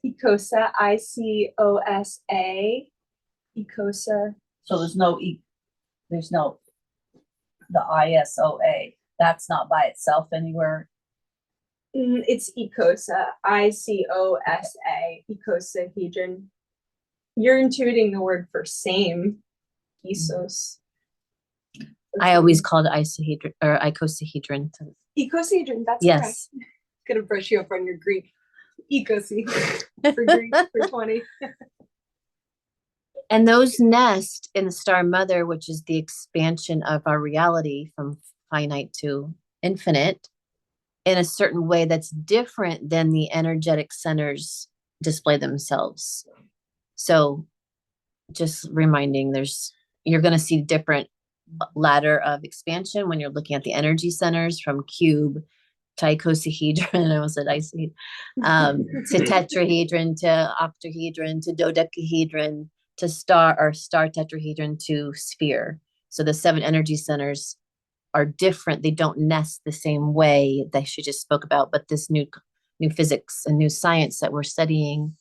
Icosa, ICOSA. Icosa. So there's no, the ISOA, that's not by itself anywhere. It's Icosa, ICOSA, icosahedron. You're intuiting the word for same, isos. I always called it isohedron or icosahedron. Icosahedron, that's correct. Yes. Gonna brush you up on your Greek. Ecosi for Greek for 20. And those nest in the star mother, which is the expansion of our reality from finite to infinite, in a certain way that's different than the energetic centers display themselves. So just reminding, you're going to see different ladder of expansion when you're looking at the energy centers, from cube to icosahedron, I was at isohedron, to tetrahedron, to octahedron, to dodecahedron, to star tetrahedron, to sphere. So the 7 energy centers are different. They don't nest the same way that she just spoke about, but this new physics and new science that we're studying,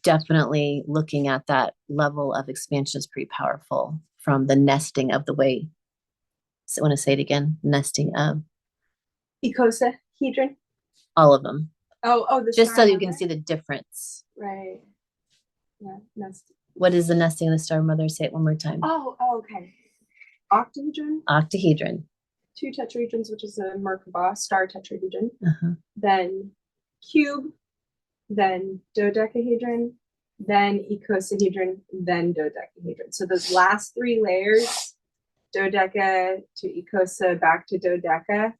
definitely looking at that level of expansion is pretty powerful, from the nesting of the way. So I want to say it again, nesting of Icosahedron. all of them, The just so star you can mother? see the difference. Right. Yeah. What is the nesting of the star mother? Say it one more time. Okay. Octahedron, Octahedron. 2 tetrahedrons, which is a Merkaba star tetrahedron. Uh-huh. Then cube, then dodecahedron, then icosahedron, then dodecahedron. So those last 3 layers, dodeca to icosa back to dodeca,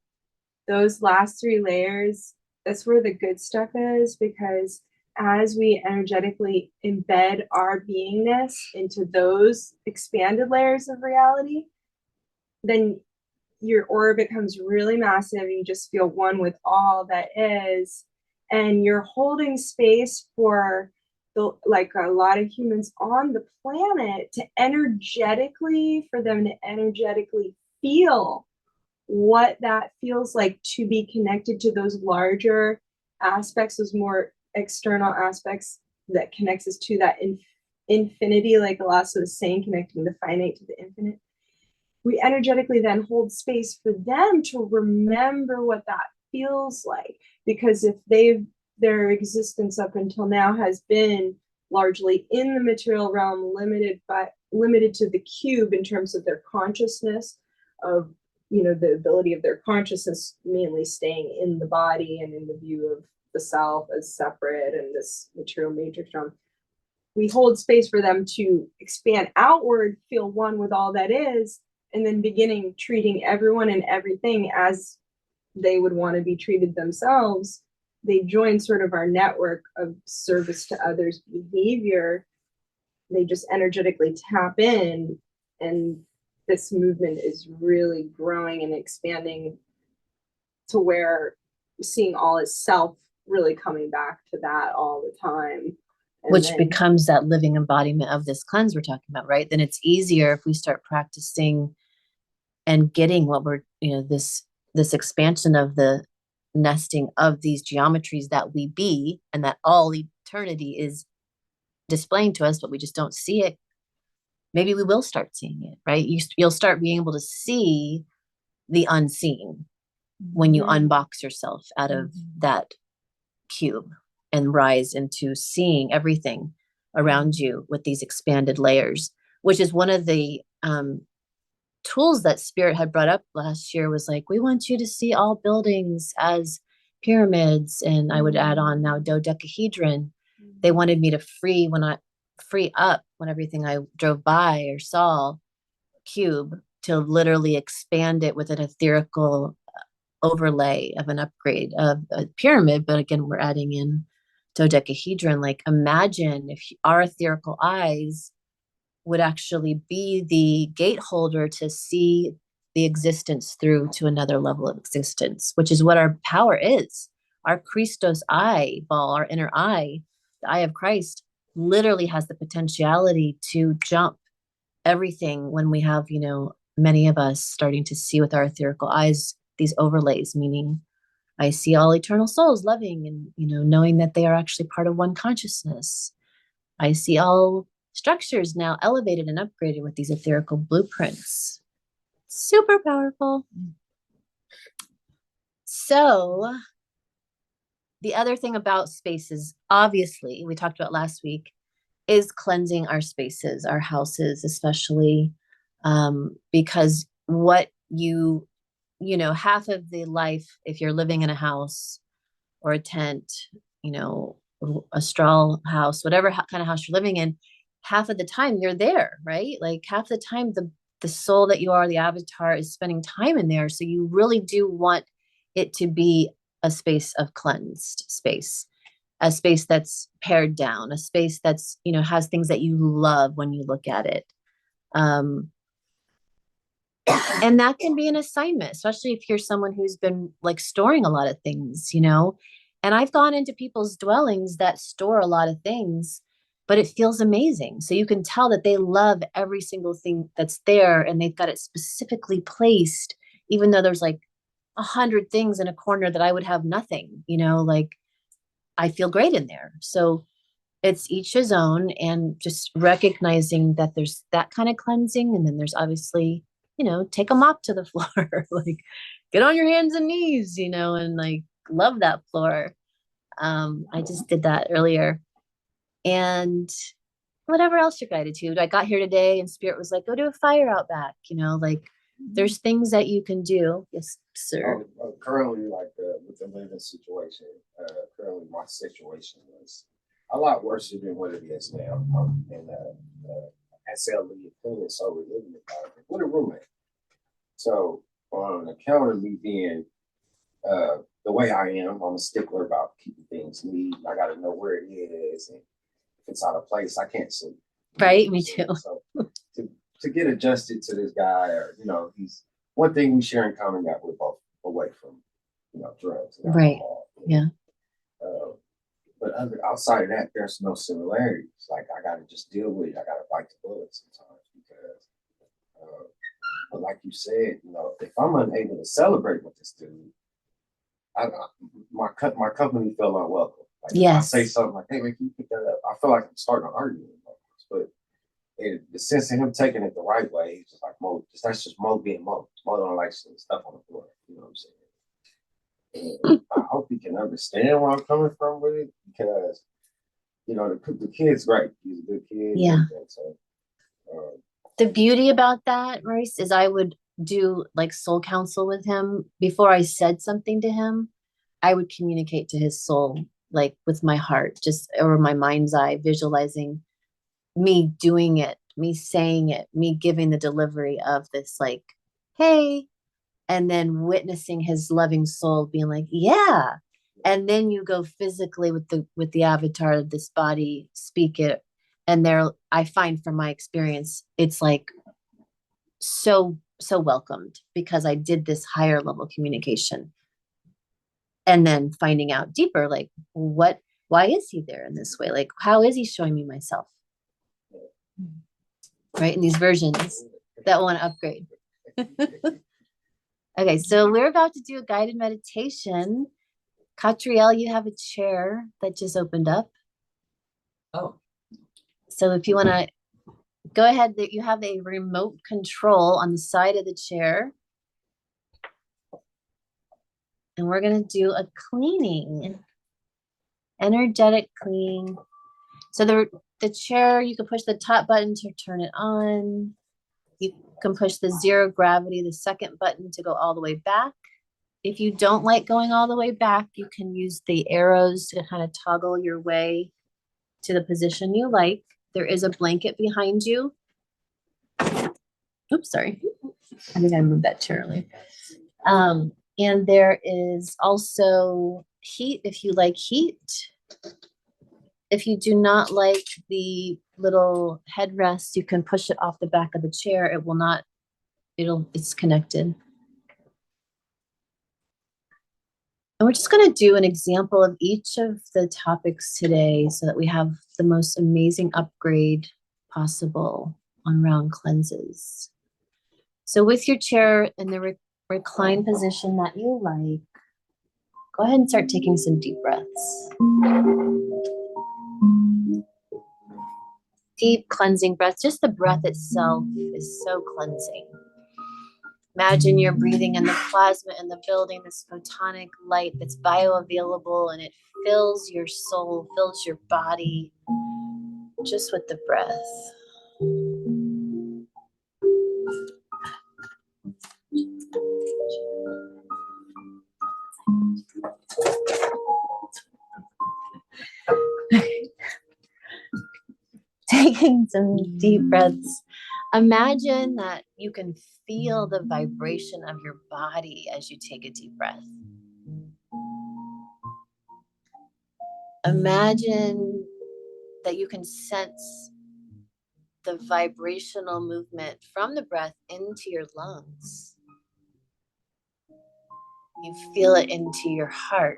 those last 3 layers, that's where the good stuff is, because as we energetically embed our beingness into those expanded layers of reality, then your aura becomes really massive. You just feel one with all that is, and you're holding space for like a lot of humans on the planet for them to energetically feel what that feels like, to be connected to those larger aspects, those more external aspects that connects us to that infinity, like Elasa was saying, connecting the finite to the infinite. We energetically then hold space for them to remember what that feels like, because if their existence up until now has been largely in the material realm, limited to the cube in terms of their consciousness, of the ability of their consciousness mainly staying in the body and in the view of the self as separate and this material matrix realm. We hold space for them to expand outward, feel one with all that is, and then treating everyone and everything as they would want to be treated themselves. They join sort of our network of service to others behavior. They just energetically tap in, and this movement is really growing and expanding to where seeing all as self, really coming back to that all the time. Which becomes that living embodiment of this cleanse we're talking about, right? Then it's easier if we start practicing and getting what we're, this expansion of the nesting of these geometries that we be, and that all eternity is displaying to us, but we just don't see it. Maybe we will start seeing it, right? You'll start being able to see the unseen when you unbox yourself out of that cube and rise into seeing everything around you with these expanded layers, which is one of the tools that Spirit had brought up last year, was like, we want you to see all buildings as pyramids. And I would add on now dodecahedron. They wanted me to free up when everything I drove by or saw cube, to literally expand it with an etherical overlay of an upgrade of a pyramid. But again, we're adding in dodecahedron. Like, imagine if our etherical eyes would actually be the gate holder to see the existence through to another level of existence, which is what our power is. Our Christos eyeball, our inner eye, the eye of Christ, literally has the potentiality to jump everything when we have, many of us starting to see with our etherical eyes these overlays, meaning I see all eternal souls loving and, knowing that they are actually part of one consciousness. I see all structures now elevated and upgraded with these etherical blueprints. Super powerful. So the other thing about spaces, obviously, we talked about last week, is cleansing our spaces, our houses, especially because what half of the life, if you're living in a house or a tent, a straw house, whatever kind of house you're living in, half of the time you're there, right? Like half the time the soul that you are, the avatar, is spending time in there. So you really do want it to be a space of cleansed space, a space that's pared down, a space that's, has things that you love when you look at it. And that can be an assignment, especially if you're someone who's been like storing a lot of things, and I've gone into people's dwellings that store a lot of things, but it feels amazing. So you can tell that they love every single thing that's there, and they've got it specifically placed, even though there's like 100 things in a corner that I would have nothing, like I feel great in there. So it's each his own, and just recognizing that there's that kind of cleansing. And then there's obviously, take a mop to the floor, like get on your hands and knees, and like love that floor. I just did that earlier. And whatever else you're guided to. I got here today and spirit was like, go do a fire out back, like there's things that you can do. Yes, sir. Currently, like with the living situation, currently my situation was a lot worse than what it is now. And I said, leave clean, so we're living with a roommate. So on the counter, me being the way I am, I'm a stickler about keeping things neat. I got to know where it is, and if it's out of place, I can't sleep. Right, me too. So to get adjusted to this guy, or he's one thing we share in common that we're both away from, drugs. And Right. alcohol. Yeah. But outside of that, there's no similarities. Like I got to just deal with it. I got to bite the bullet sometimes because, but like you said, if I'm unable to celebrate with this dude, my company feel unwelcome. Like yes. If I say something like, "Hey, man, can you pick that up?" I feel like I'm starting an argument. But the sense of him taking it the right way, he's just like Mo. That's just Mo being Mo. Mo don't like stuff on the floor. You know what I'm saying? And I hope he can understand where I'm coming from with it, because the kid's great. He's a good kid. Yeah. So, the beauty about that, Maurice, is I would do like soul counsel with him before I said something to him. I would communicate to his soul, like with my heart, just or my mind's eye, visualizing me doing it, me saying it, me giving the delivery of this, like, hey, and then witnessing his loving soul being like, yeah. And then you go physically with the avatar of this body, speak it. And there, I find from my experience, it's like so welcomed, because I did this higher level communication. And then finding out deeper, like why is he there in this way? Like, how is he showing me myself? Right? In these versions that want to upgrade. Okay, so we're about to do a guided meditation. Catriel, you have a chair that just opened up. Oh. So if you want to go ahead, you have a remote control on the side of the chair. And we're going to do a cleaning, energetic clean. So the chair, you can push the top button to turn it on. You can push the zero gravity, the second button, to go all the way back. If you don't like going all the way back, you can use the arrows to kind of toggle your way to the position you like. There is a blanket behind you. Oops, sorry. I think I moved that chair earlier. And there is also heat if you like heat. If you do not like the little headrest, you can push it off the back of the chair. It will not, it's connected. And we're just going to do an example of each of the topics today so that we have the most amazing upgrade possible on round cleanses. So with your chair in the reclined position that you like, go ahead and start taking some deep breaths. Deep cleansing breath. Just the breath itself is so cleansing. Imagine you're breathing in the plasma in the building, this photonic light that's bioavailable, and it fills your soul, fills your body just with the breath. Taking some deep breaths. Imagine that you can feel the vibration of your body as you take a deep breath. Imagine that you can sense the vibrational movement from the breath into your lungs. You feel it into your heart.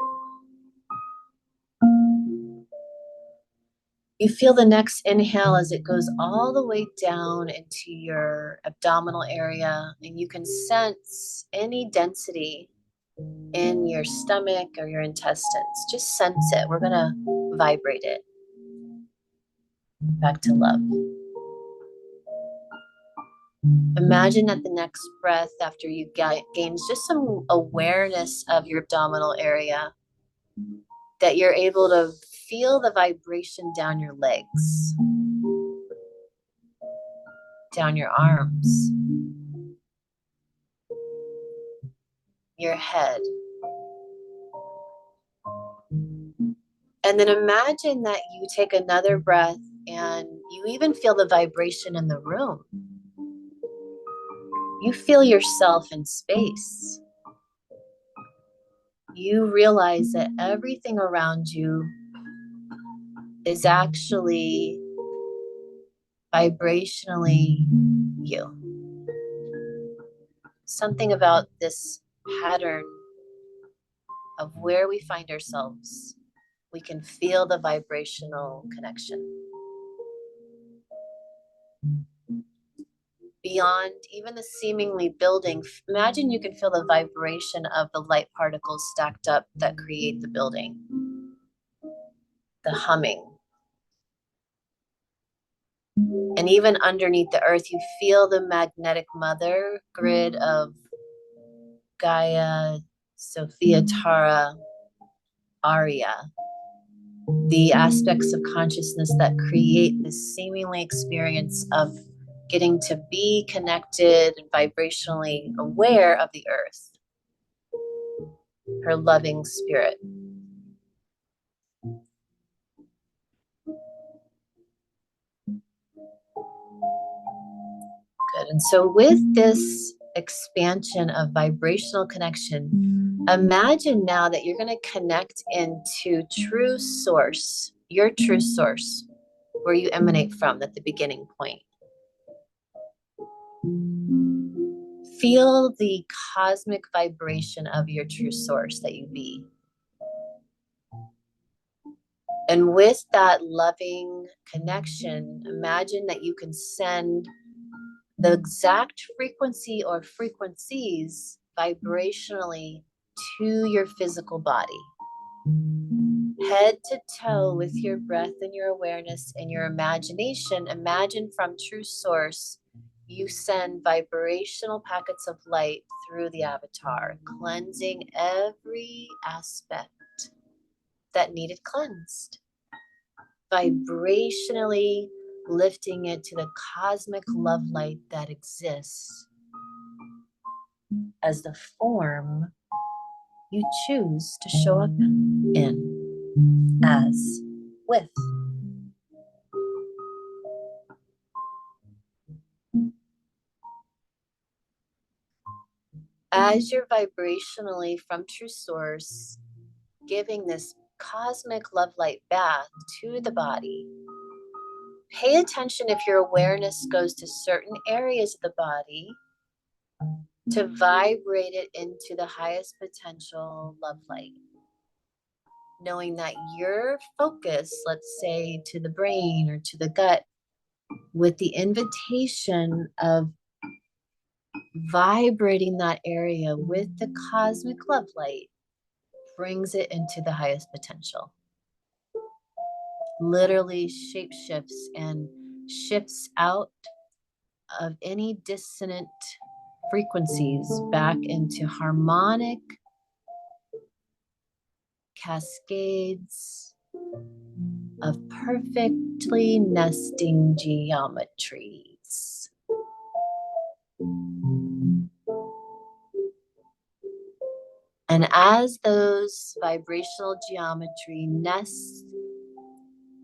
You feel the next inhale as it goes all the way down into your abdominal area, and you can sense any density in your stomach or your intestines. Just sense it. We're gonna vibrate it back to love. Imagine that the next breath, after you gain just some awareness of your abdominal area, that you're able to feel the vibration down your legs, down your arms, your head. And then imagine that you take another breath and you even feel the vibration in the room. You feel yourself in space. You realize that everything around you is actually vibrationally you. Something about this pattern of where we find ourselves, we can feel the vibrational connection. Beyond even the seemingly building, imagine you can feel the vibration of the light particles stacked up that create the building. The humming. And even underneath the earth, you feel the magnetic mother grid of Gaia, Sophia, Tara, Arya. The aspects of consciousness that create this seemingly experience of getting to be connected and vibrationally aware of the earth, her loving spirit. Good. And so with this expansion of vibrational connection, imagine now that you're going to connect into true source, your true source, where you emanate from at the beginning point. Feel the cosmic vibration of your true source that you be. And with that loving connection, imagine that you can send the exact frequency or frequencies vibrationally to your physical body. Head to toe with your breath and your awareness and your imagination. Imagine from true source, you send vibrational packets of light through the avatar, cleansing every aspect that needed cleansed. Vibrationally lifting it to the cosmic love light that exists as the form you choose to show up in, as, with. As you're vibrationally from true source, giving this cosmic love light bath to the body, pay attention if your awareness goes to certain areas of the body to vibrate it into the highest potential love light. Knowing that your focus, let's say to the brain or to the gut, with the invitation of vibrating that area with the cosmic love light brings it into the highest potential. Literally shapeshifts and shifts out of any dissonant frequencies back into harmonic cascades of perfectly nesting geometries. And as those vibrational geometry nests,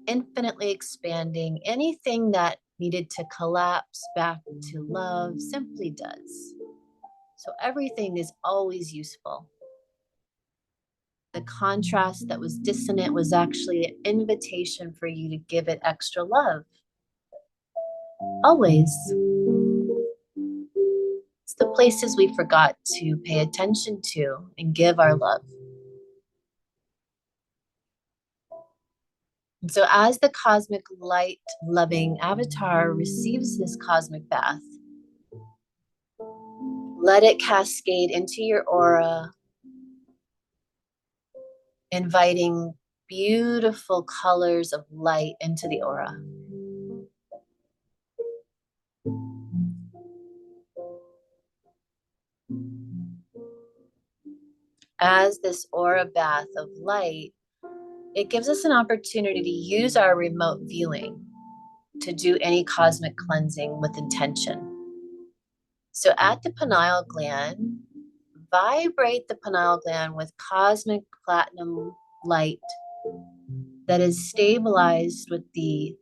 infinitely expanding, anything that needed to collapse back to love simply does. So everything is always useful. The contrast that was dissonant was actually an invitation for you to give it extra love. Always. It's the places we forgot to pay attention to and give our love. And so as the cosmic light loving avatar receives this cosmic bath, let it cascade into your aura, inviting beautiful colors of light into the aura. As this aura bath of light, it gives us an opportunity to use our remote viewing to do any cosmic cleansing with intention. So at the pineal gland, vibrate the pineal gland with cosmic platinum light that is stabilized with the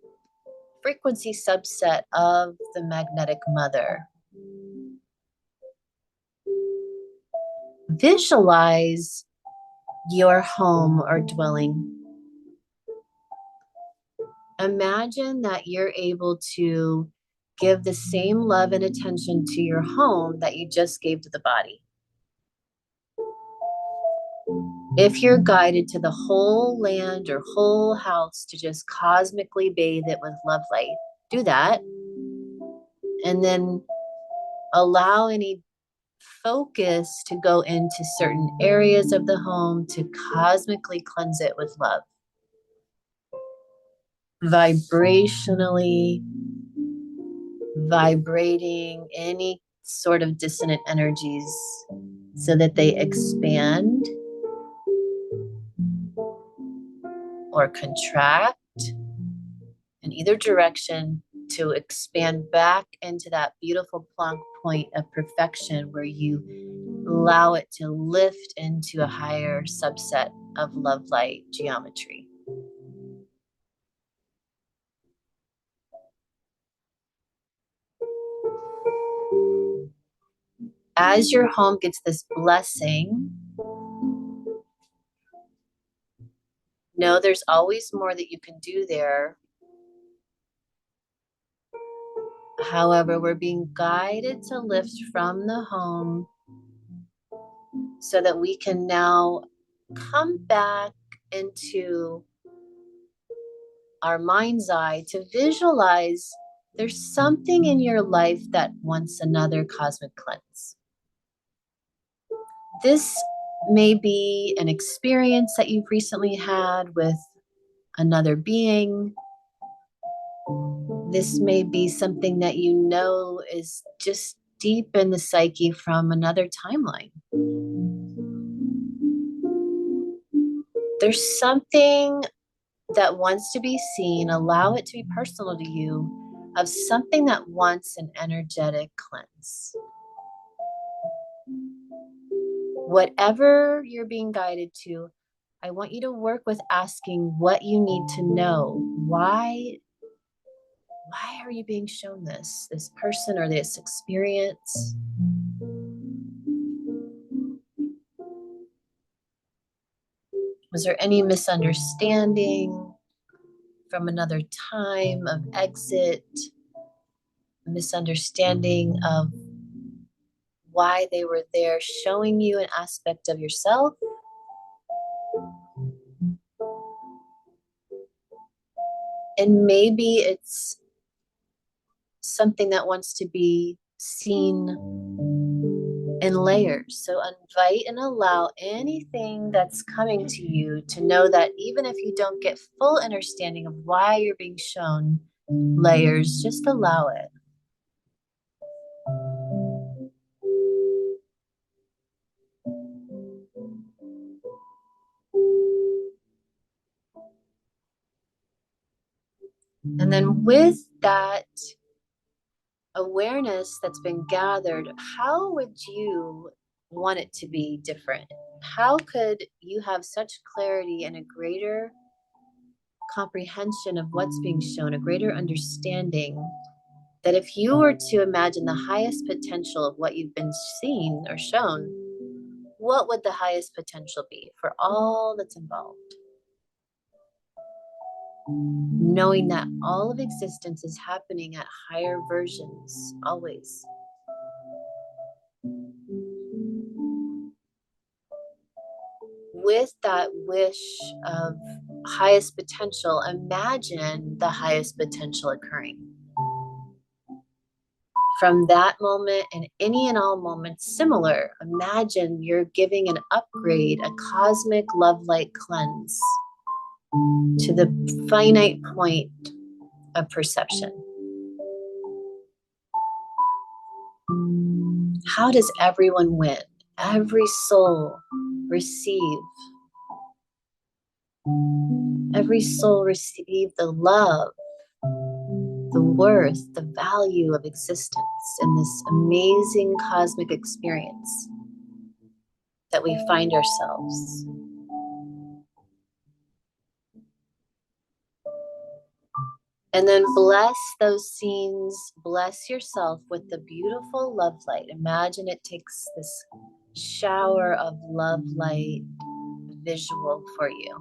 frequency subset of the magnetic mother. Visualize your home or dwelling. Imagine that you're able to give the same love and attention to your home that you just gave to the body. If you're guided to the whole land or whole house to just cosmically bathe it with love light, do that. And then allow any focus to go into certain areas of the home to cosmically cleanse it with love. Vibrationally vibrating any sort of dissonant energies so that they expand or contract in either direction to expand back into that beautiful Planck point of perfection where you allow it to lift into a higher subset of love light geometry. As your home gets this blessing, know there's always more that you can do there. However, we're being guided to lift from the home so that we can now come back into our mind's eye to visualize there's something in your life that wants another cosmic cleanse. This may be an experience that you've recently had with another being. This may be something that you know is just deep in the psyche from another timeline. There's something that wants to be seen, allow it to be personal to you, of something that wants an energetic cleanse. Whatever you're being guided to, I want you to work with asking what you need to know. Why are you being shown this person or this experience? Was there any misunderstanding from another time of exit? Misunderstanding of why they were there, showing you an aspect of yourself? And maybe it's something that wants to be seen in layers. So invite and allow anything that's coming to you to know that even if you don't get full understanding of why you're being shown layers, just allow it. And then with that awareness that's been gathered, how would you want it to be different? How could you have such clarity and a greater comprehension of what's being shown, a greater understanding, that if you were to imagine the highest potential of what you've been seen or shown, what would the highest potential be for all that's involved? Knowing that all of existence is happening at higher versions, always. With that wish of highest potential, imagine the highest potential occurring. From that moment and any and all moments similar, imagine you're giving an upgrade, a cosmic love light cleanse to the finite point of perception. How does everyone win? Every soul receive. Every soul receive the love, the worth, the value of existence in this amazing cosmic experience that we find ourselves. And then bless those scenes, bless yourself with the beautiful love light. Imagine it takes this shower of love light visual for you.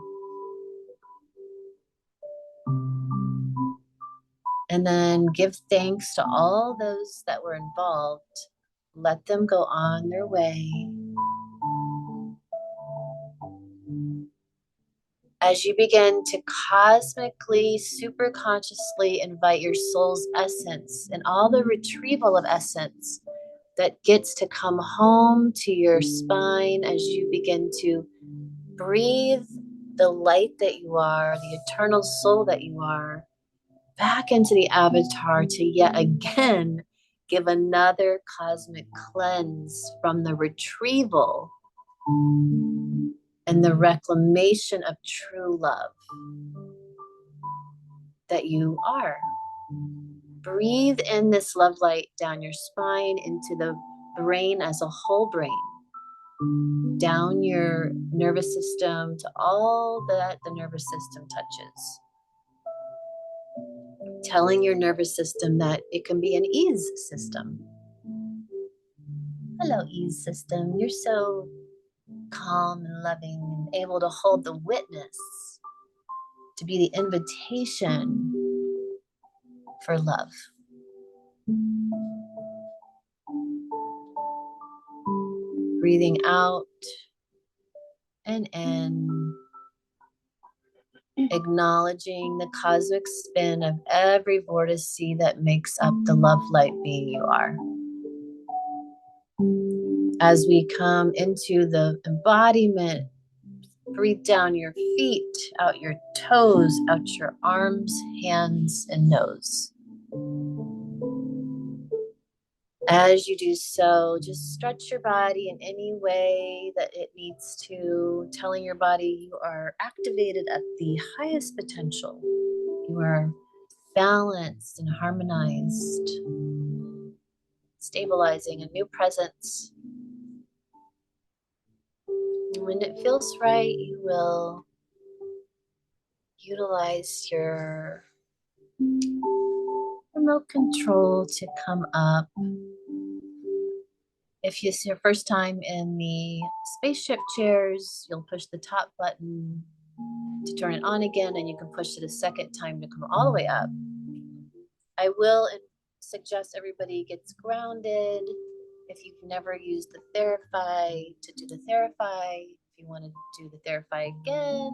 And then give thanks to all those that were involved. Let them go on their way. As you begin to cosmically, super consciously invite your soul's essence and all the retrieval of essence that gets to come home to your spine as you begin to breathe the light that you are, the eternal soul that you are, back into the avatar to yet again give another cosmic cleanse from the retrieval and the reclamation of true love that you are. Breathe in this love light down your spine into the brain as a whole brain, down your nervous system to all that the nervous system touches. Telling your nervous system that it can be an ease system. Hello, ease system. You're so calm and loving and able to hold the witness, to be the invitation for love. Breathing out and in, acknowledging the cosmic spin of every vortice that makes up the love light being you are. As we come into the embodiment, breathe down your feet, out your toes, out your arms, hands, and nose. As you do so, just stretch your body in any way that it needs to, telling your body you are activated at the highest potential. You are balanced and harmonized, stabilizing a new presence. And when it feels right, you will utilize your remote control to come up. If it's your first time in the spaceship chairs, you'll push the top button to turn it on again, and you can push it a second time to come all the way up. I will suggest everybody gets grounded. If you've never used the Therify, to do the Therify. If you want to do the Therify again,